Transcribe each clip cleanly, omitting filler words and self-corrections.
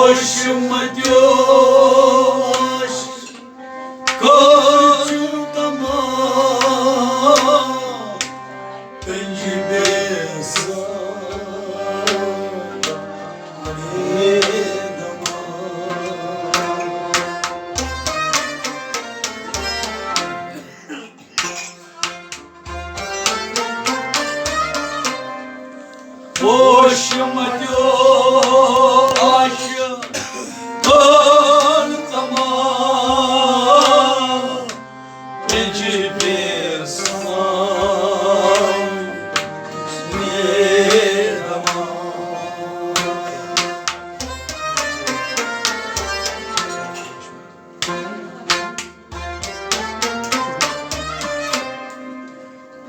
Hoşuma diyor Koçukama Pencibesa Hoşuma diyor aşık Koçukama Pencibesa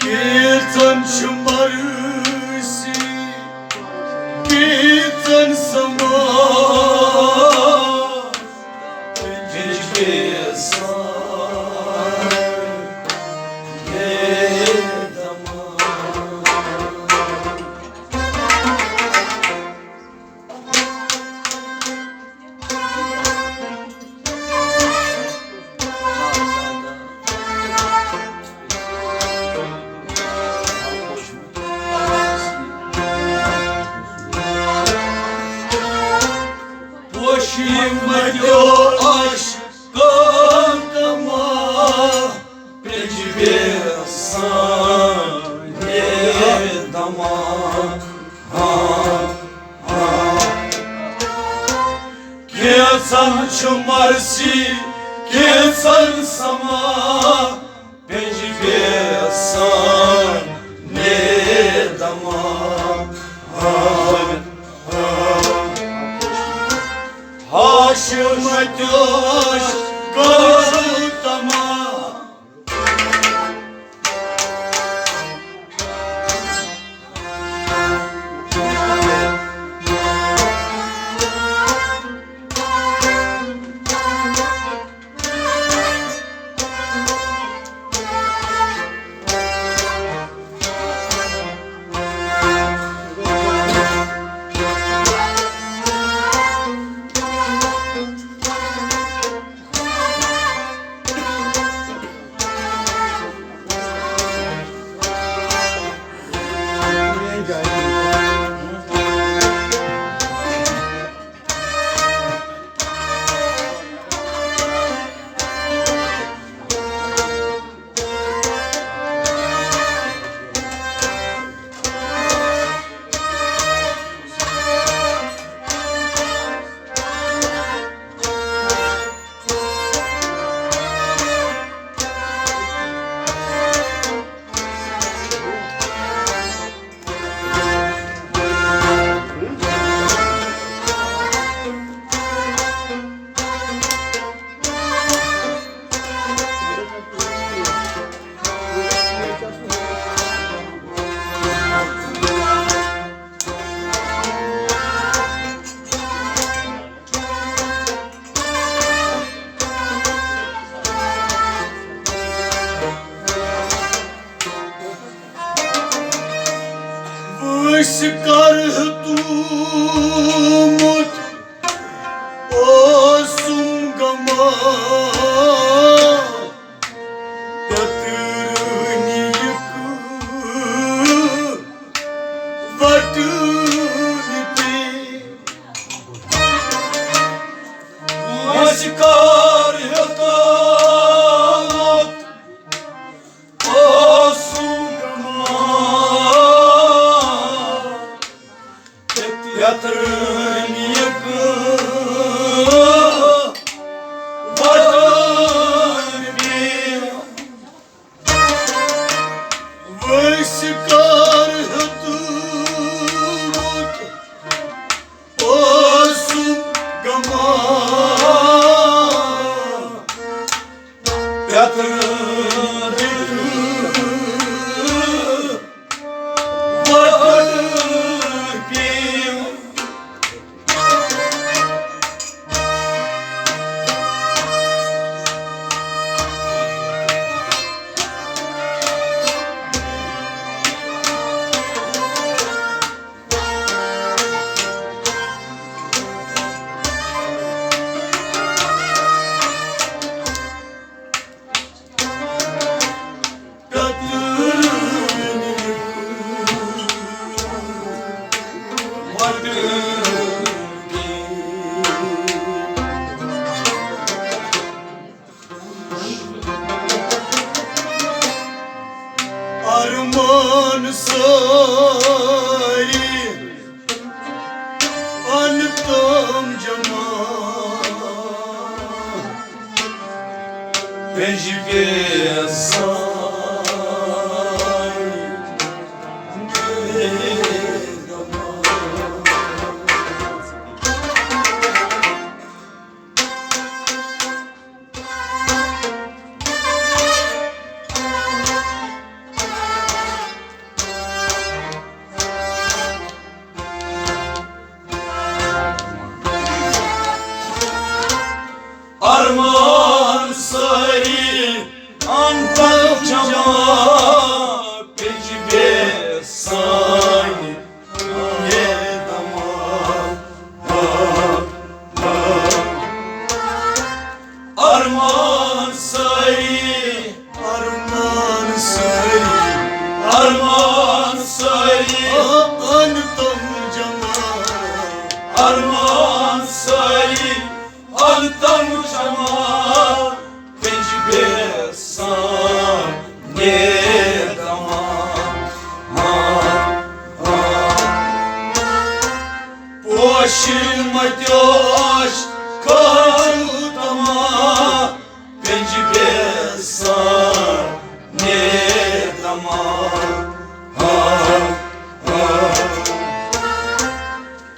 Kirtan şımarısı Kirtan sama Pencibesa Hoşuma diyor aşkım kama Pencibesa dama Kirtan şımarısı Kirtan sama Pencibesa dama Hoşuma diyor Koçukama Vışkar dumut Osum gama Patırını yıkı Vatını pe Vışkar dumut Osum gama Yatırın yakı Vatan bir Vışkar dumut Osum gama Yatırın Vatan bir ساري أنتم جمال بجبي الصاري Arman sarı antal cama pecibe sani ye dama Arman sarı Arman sarı Arman sarı antal cama Arman sarı Altan uçama tecrübe san ne Başıma diyor kaltama tecrübe san ne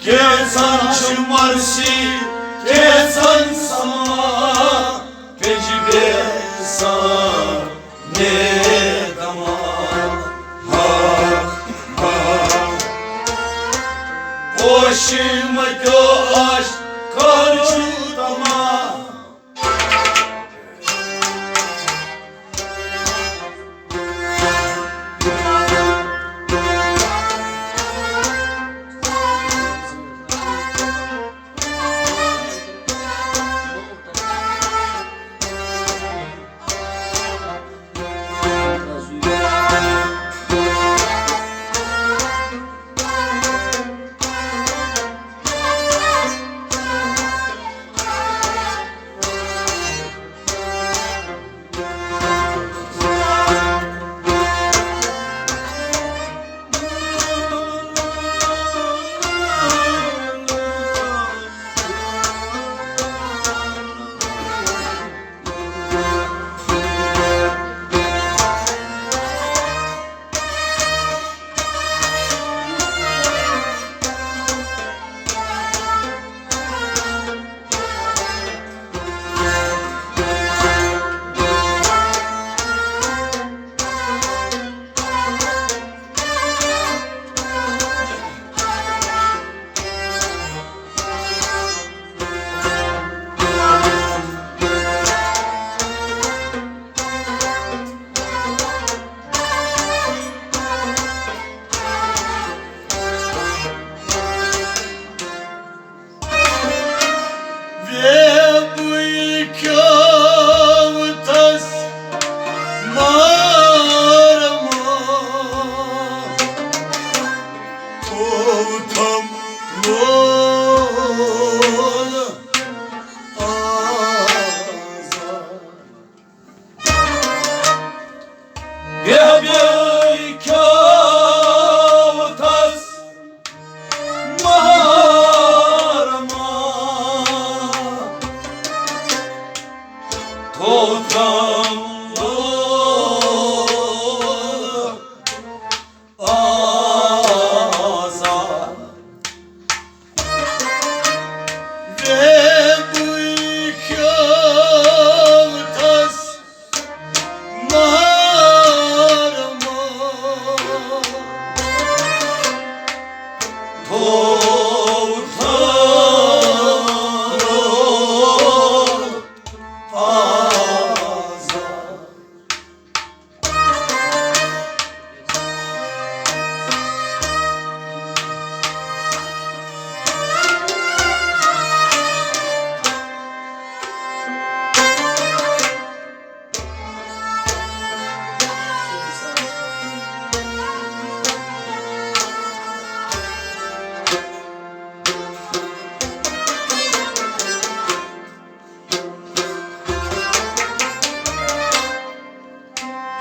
Gezan çımarsi Gezan sama tecrübe san ne Başıma göğaş karşıdama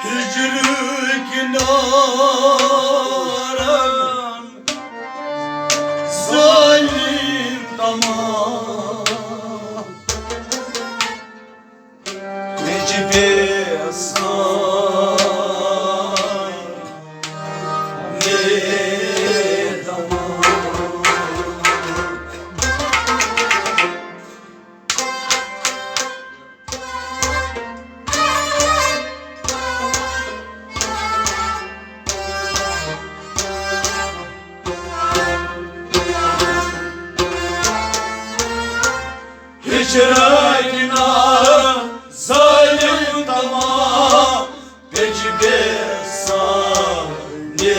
Hicri günah vecibe say ne dama Hicretine zalim tamam vecibe say ne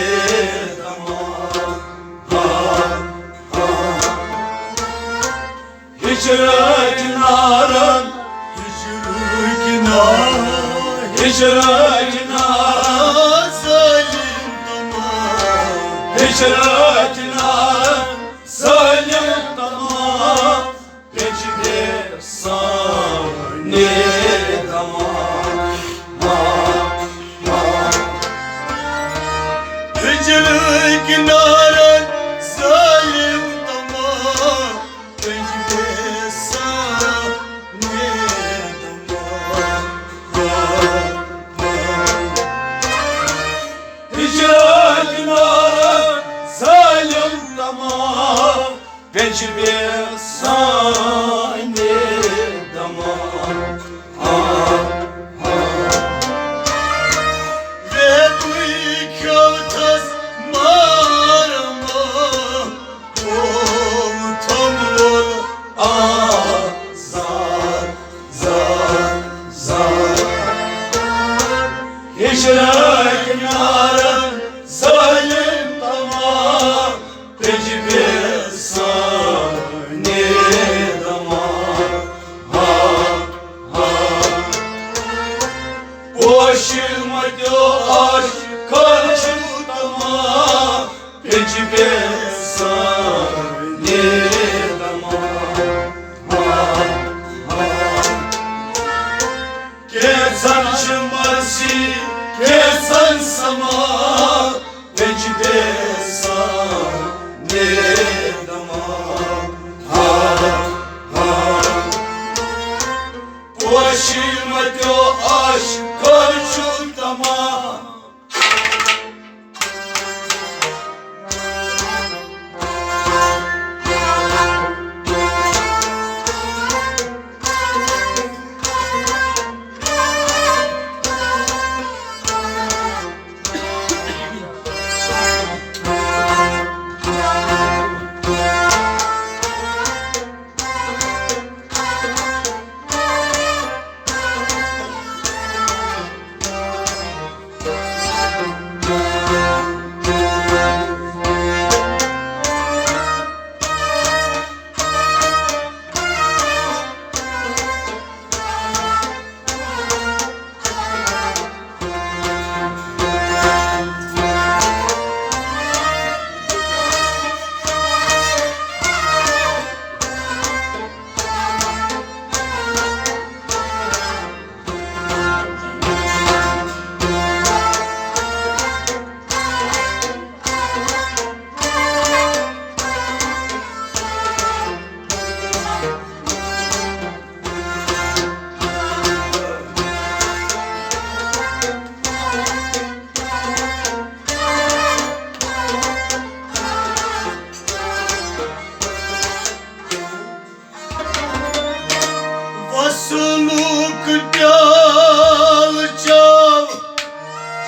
dama Hicretine zalim tamam Hicretine zalim tamam vecibe say ne dama Hicretine zalim tamam vecibe say ne Hicretine zalim tamam vecibe say ne dama Ve duy kavtas marama Tom ol azar Hicretine zalim tamam vecibe say ne dama Boşuma aşk karşı tamam vecibe say ne dama Kesan şımarsi kesan sama vecibe say ne dama Boşuma aşk karşı tamam Vasuluk dal çav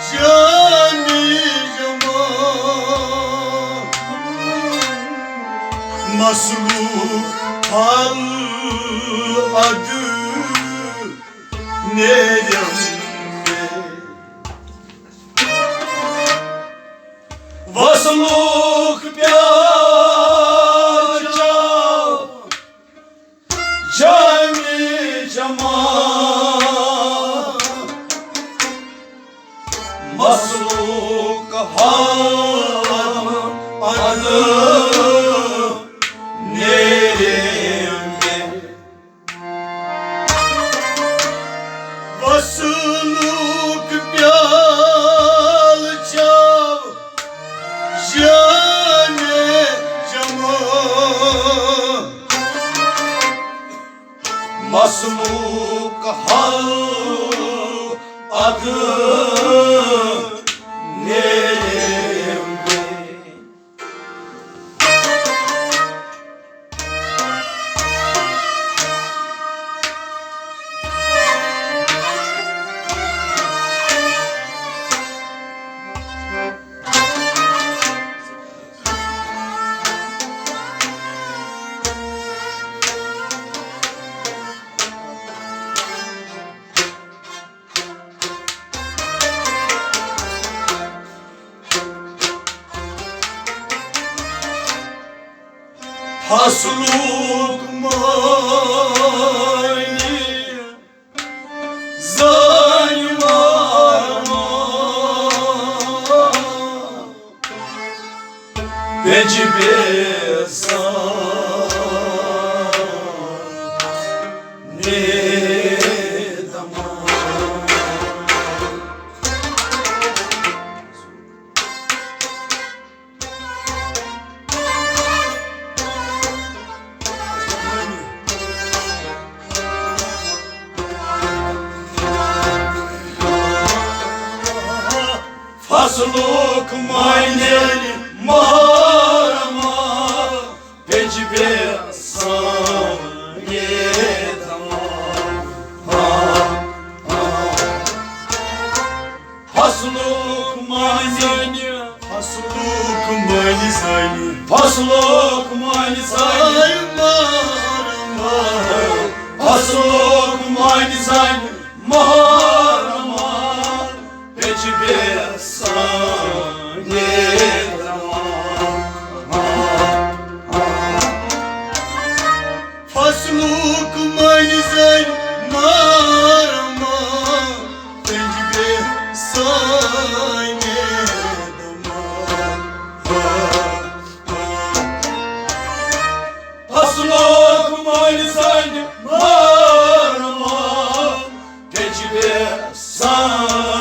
cani cama Masluk hal adı neremde Vasuluk dal çav cani cama Masluk hal adı neremde Vasuluk dal çav cani cama Masluk hal adı neremde? Hasluk mani zaymarma Becibe ne Fasluk mayneli marama Becibe sanye Fasluk mayneli Fasluk mayneli Fasluk mayneli marama Fasluk mayneli marama Becibe Fasluk manizay marama Becibe sane Fasluk manizay marama Becibe sane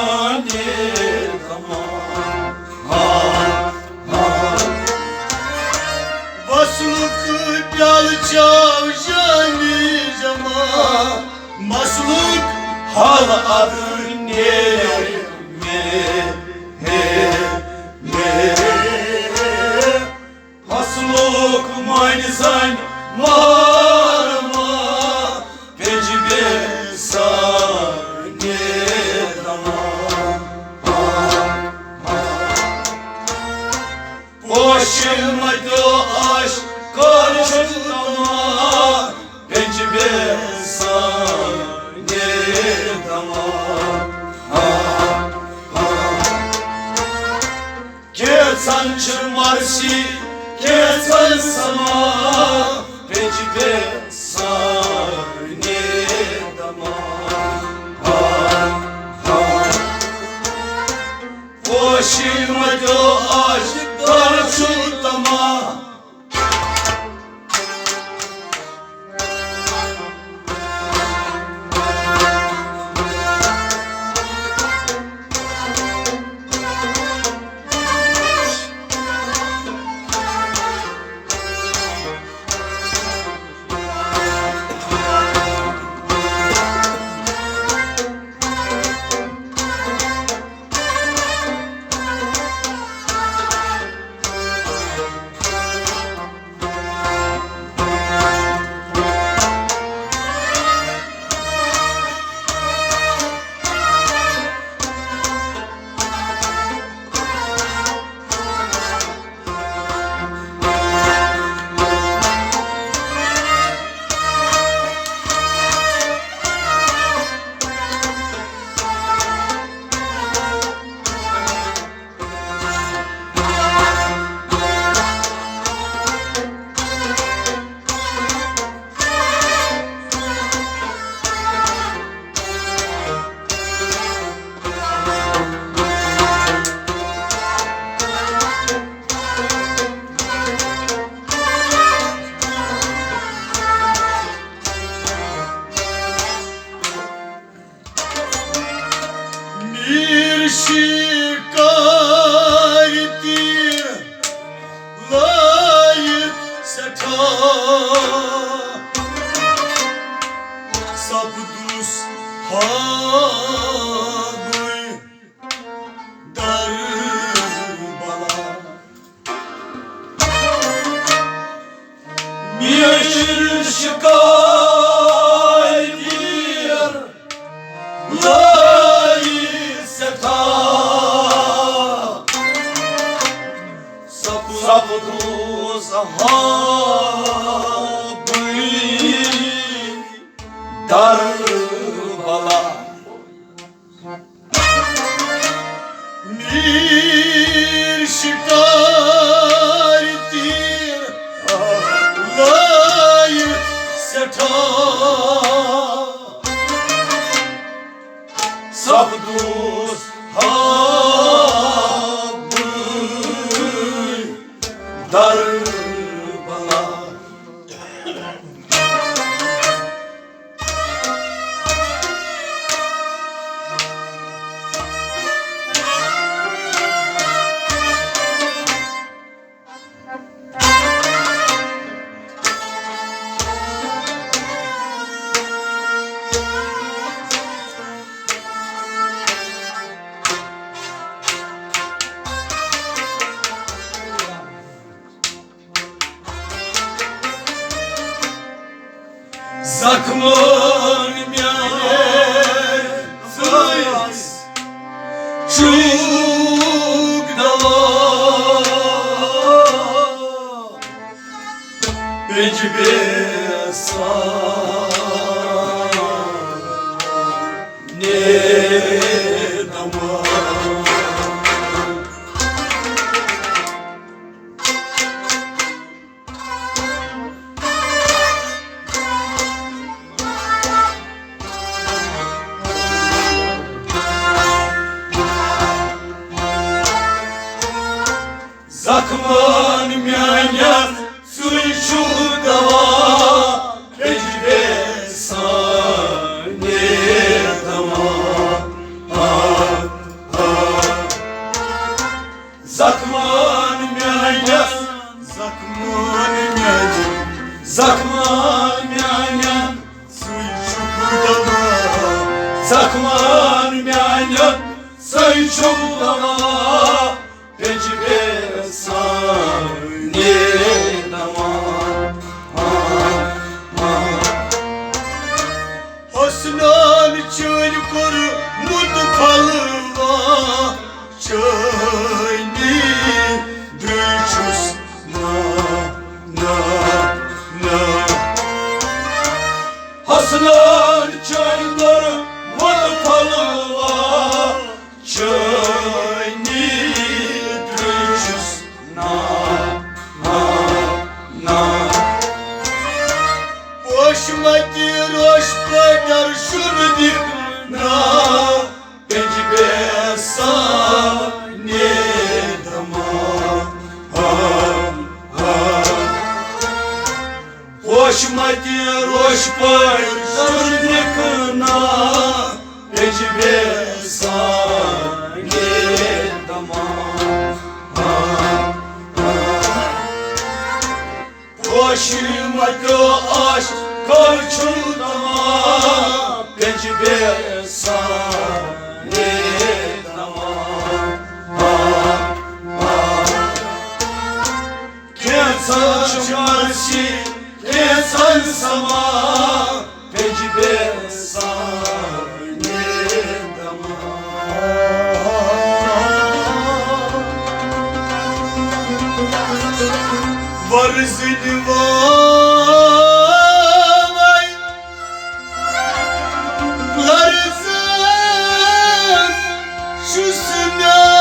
Fasluk pyal çavjani jama Masluk hal adı ne Fasluk manizan marma Becibe sane Boşuma aşk karşılama Becibe sane Kesan çırmarsi kesan sama Becibe sane Boşuma aşk karşılama Sapdus ha Lai seta Sapuduz habı Darbala Bir şikayettir Lai seta Sapuduz habı Darbala Zakmon miane zayis Çuk dala Becbe sa Ne dama Zakman mianya suichu dava Becbe sane dama Zakman mianya Zakman mianya suichu dava Zakman mianya suichu dava Becbe sane dama Osman çölkur mutfalva Çayni düşüs na Osman çölkur mutfalva Çayni düşüs Boşmaki roş kadar şurdik na Becbe sane dama Boşmaki roş kadar şurdik na Becbe sane dama Başıma aşk karşılama Becbe sane dama Kesan çarşı, kesan sama Becbe sane dama Var zilvay Larzan şu sınav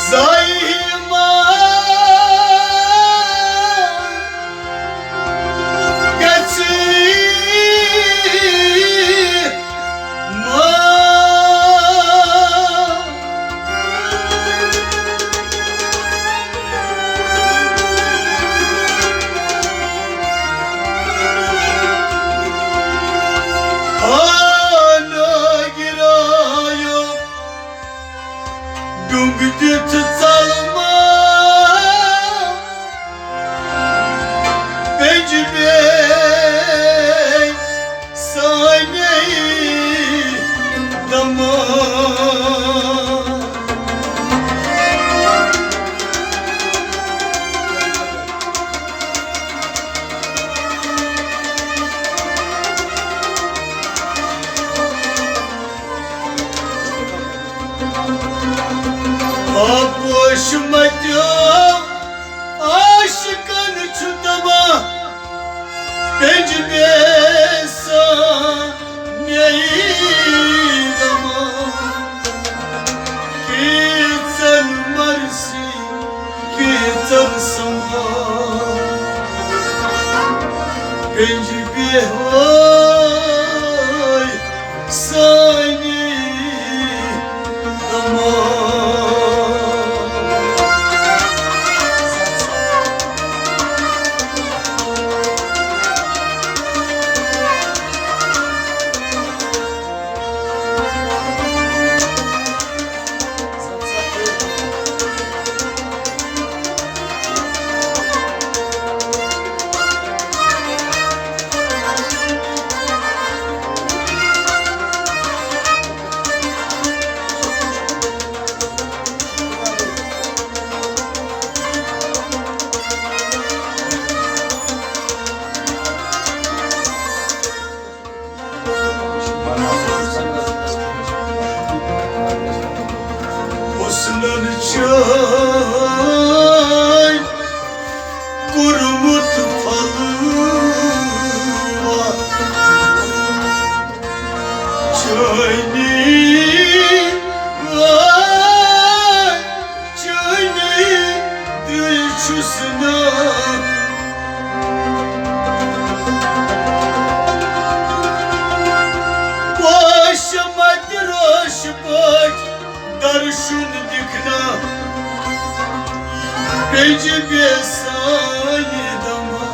Zayma Dungdut salma Becbe sane dama Boş madem aşkın çudama Bence besa neydama Gitsen marsi gitsen sama Bence behoy sani dama Osman çay kurumut falıva Çayni vay çayni dilçusuna Başıma diroş bak Darşun dikna Bence besani dama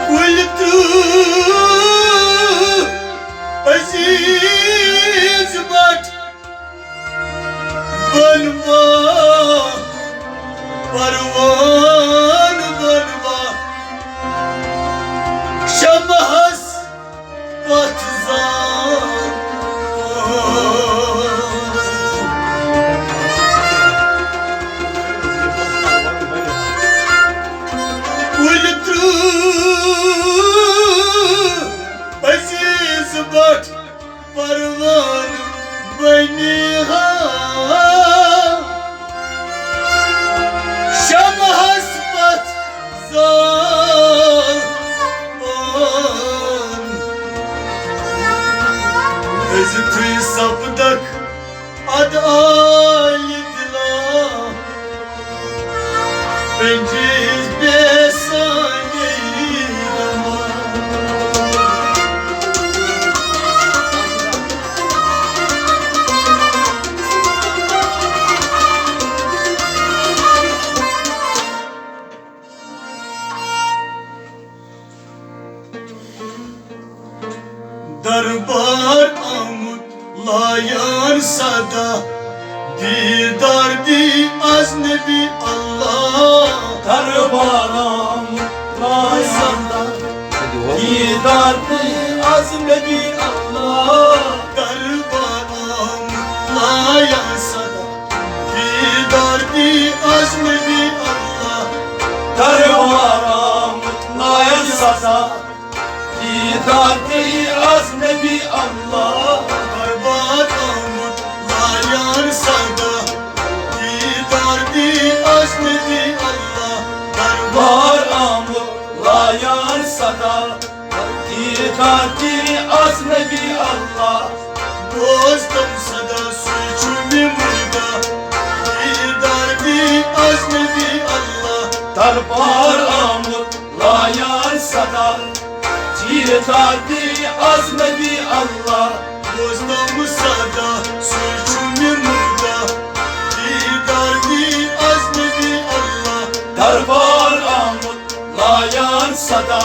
Kultu aziz bat Banva Parvan banva Şamahas batzar Aziz bat parvan baniha Şam hasbat zaman Ezitri sapdak ad ayidla Benciz besani dama Darbar amut layan sada Didar di aznebi Allah Darbaram layanda Didar di aznebi Allah Darbar amut layan sada Didar di aznebi Allah Darbaram layanda Didar di aznebi Allah Darbar amut layan sada Didar di aznebi Allah Darbaram layan sada Didar di aznebi Allah Dostum sada suçumi murda Didar di aznebi Allah Darbaram layan sada Didar di aznebi Allah Dostum sada suçumi murda Didar di aznebi Allah Darbaram layan sada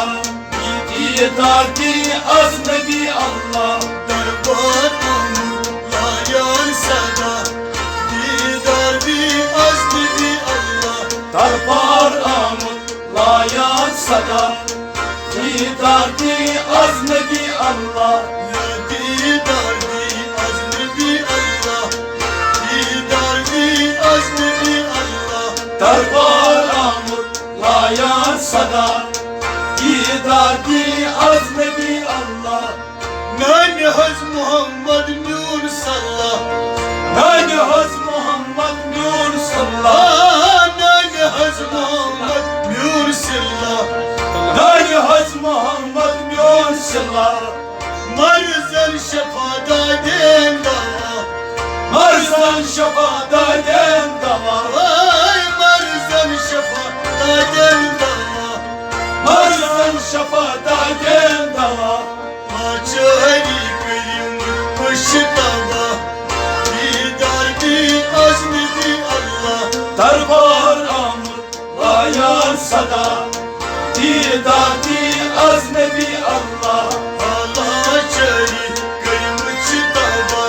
Didar di aznebi Allah Darbar amut layan sada Didar di aznebi Allah Darbaram layan sada Didar di aznebi Allah Ya didar di aznebi Allah Didar di aznebi Allah Darbaram layan sada Didar di aznebi Allah Nane haz Muhammed Nur sallah sıla Marzan şefada dendava Marzan şafada dendava Ay marzan şefada dendava Marzan şafada dendava Açari kıyım kuştava Didar di azmi di Allah Darbar amur layan sada Didar di azmebi Allah Allah açari kıyım kuştava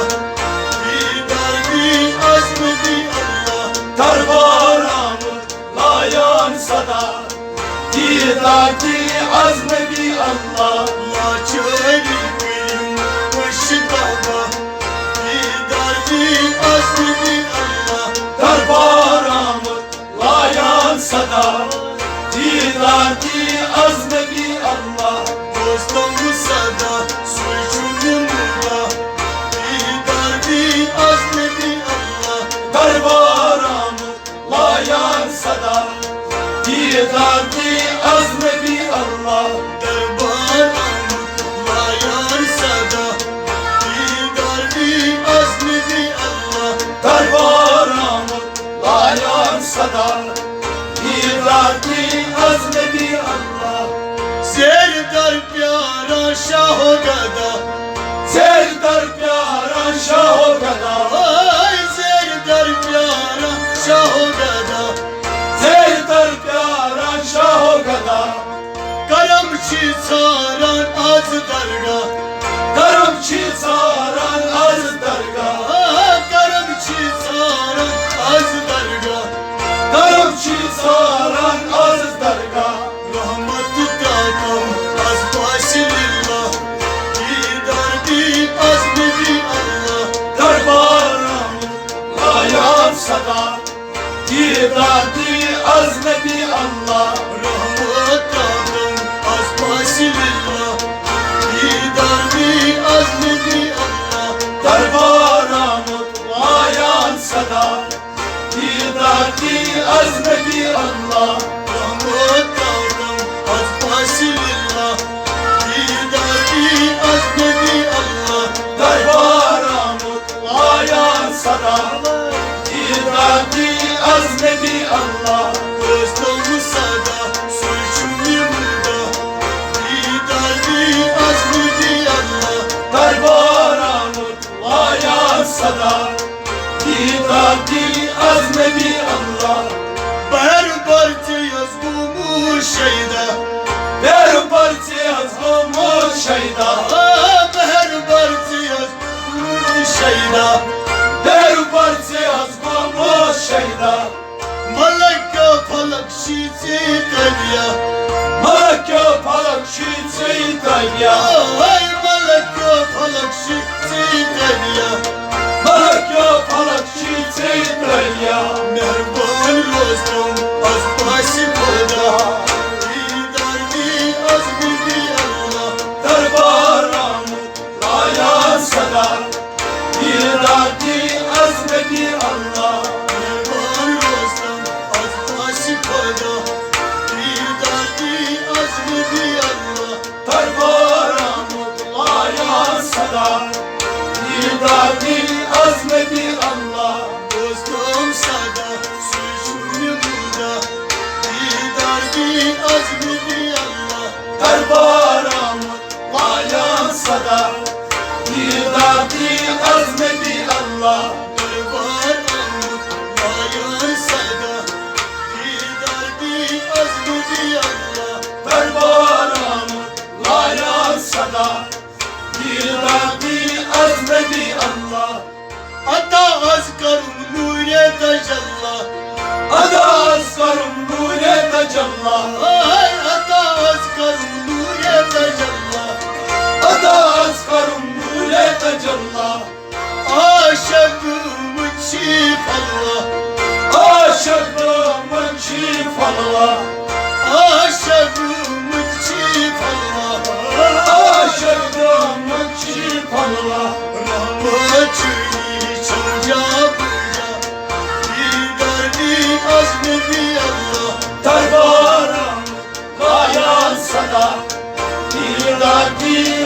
Didar di azmi di Allah Darbar amur layan sada Didar di azmebi Allah Açari kıyım kuştava Didar di azmi di Allah Darbar amur layan sada Didar di azmebi Allah Dostum bu sada suçum burada Didar di azmi di Allah Darbar amur layan sada Didar di azmebi Allah Derbar amut layar sada Didar di azmi di Allah Darbar amur layan sada Didar di azmebi Allah Serdar pyara şaho gada Serdar pyara şaho gada Ay serdar pyara şaho gada Serdar pyara şaho gada Karamçı saran az darga Karamçı saran az darga Karamçı saran az darga Karamçı saran az darga Rahmatı takam az başlillah Didar di azmi di Allah Darbar amur layan sada Didar di azmebi Allah Rahmat takam az başlillah Didar di azmi di Allah Darbar amur layan sada Didar di azmebi Allah Rahmat takam az başlillah Didar di azmi di Allah Darbar amur layan sada Didar di azmebi Allah Dostum sada suçum yılda Didar di azmi di Allah Darbar amur layan sada Didar di azmebi Allah Berbartı yazgımış şeyda Berbartı yazılmış şeyda Berbartı yazgımış şeyda Berbartı yazılmış şeyda Malaka palak şiiti kalya Malaka palak şiitsi dayya Ay malaka palak şiiti kalya Malaka palak şiitsi dayya Mervan dostum az başı koda Didar di azmi di Allah Darbar amur layan sada Didar di azmebi Allah Mervan dostum az başı koda Didar di azmi di Allah Darbar amur layan sada Didar di azmebi Allah Dostum sada suçum yılda Didar di azmi di Allah Darbar amur layan sada Didar di azmebi Allah Derbar amut layar sada Didar di azmi di Allah Darbar amur layan sada Didar di azmebi Allah Ata azkarım nure tacalla Ada askarım nure tacalla Ay ata azkarım nure tacalla Ada askarım nure tacalla Aşıkımı çift Allah Aşıklığımın çift Allah Aşıkımı çift Allah Aşıklığımın çift Allah Rahmetçi çocuğa burada Didar di azmi di Allah Darbar amur layan sada Didar di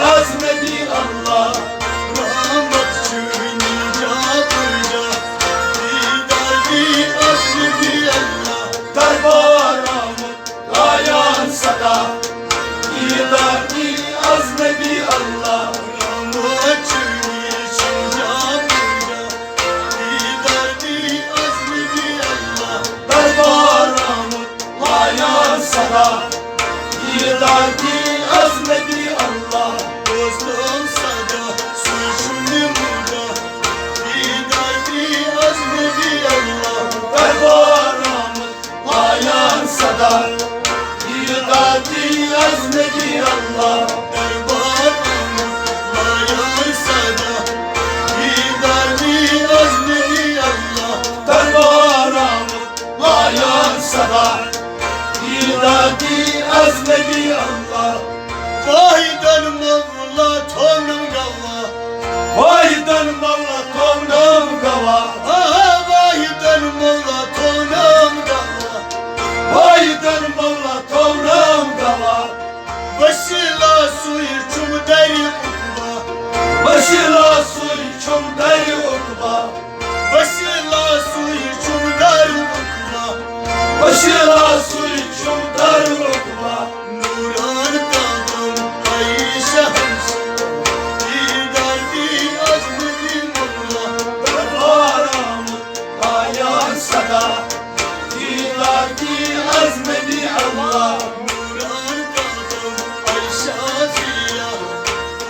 sada Didadi azmedi Allah Vahiden Mevla tonum gava Vahiden Mevla tonum gava Vahiden Mevla tonum gava Vahiden Mevla tonum gava Başıyla su içim deri ukba Başıyla su içim deri ukba Başıyla su içim deri ukba Başıyla su içim deri ukba Nuran kadın Ayşe Hamsi Didardi azmedi Mevla Darbaramı ayan sada Didadi azmedi Allah Nuran kadın Ayşe Ziya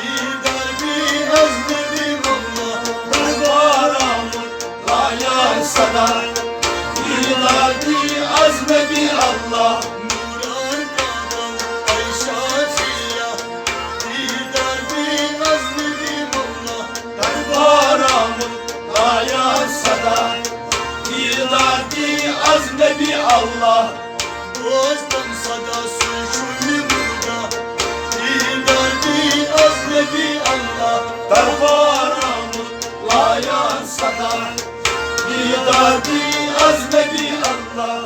Didardi azmedi Mevla Darbaramı ayan sada Didadi azmedi Allah Nuran kadın Ayşe Ziya Didardi azmedi Mevla Darbaramı ayan sada Didadi azmedi Allah Boğazdan sada suçunu burada Didardi azmedi Allah Darbaramı ayan sada Didadi azmedi Allah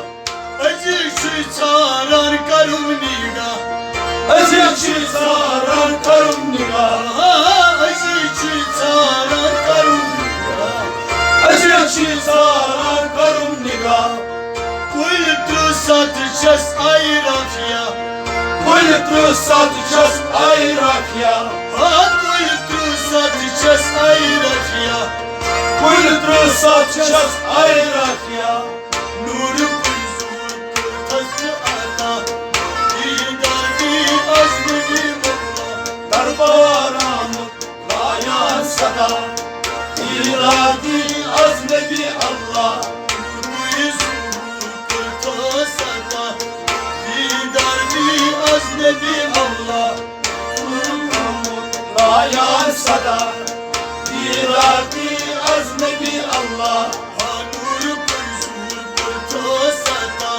Acı şu çağıran karım niga Acı saran karım niga Acı şu çağıran karım niga Acı saran karım niga Kultu satacağız ayrafya Kulütü satacağız ayrakya Kultu satacağız ayrafya Kulütü satacağız ayrakya Nuru kuzur kırtası ana Didardi azmedi Mevla Darbaramı layan sada İradi azmedi Allah Nuru zuhur kırtası ana Didardi azmedi Mevla Layan sada İradi azmedi Allah Nuru kuzur kırtası ana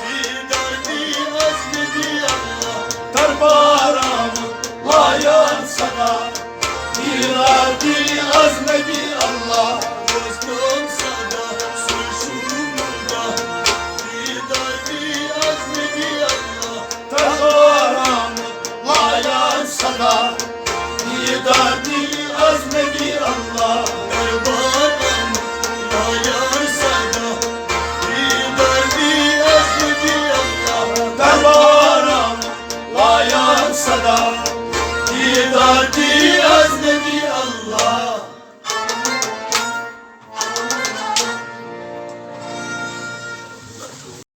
Didardi azmedi Allah Darbaramı layan sada İradi azmedi Allah Dostum sana suçumda Didardi azmedi Allah Darbaramı layan sada İradi azmedi Allah Derbanım yayar sana Didardi azmedi Allah Darbaramı layan sada İradi azmedi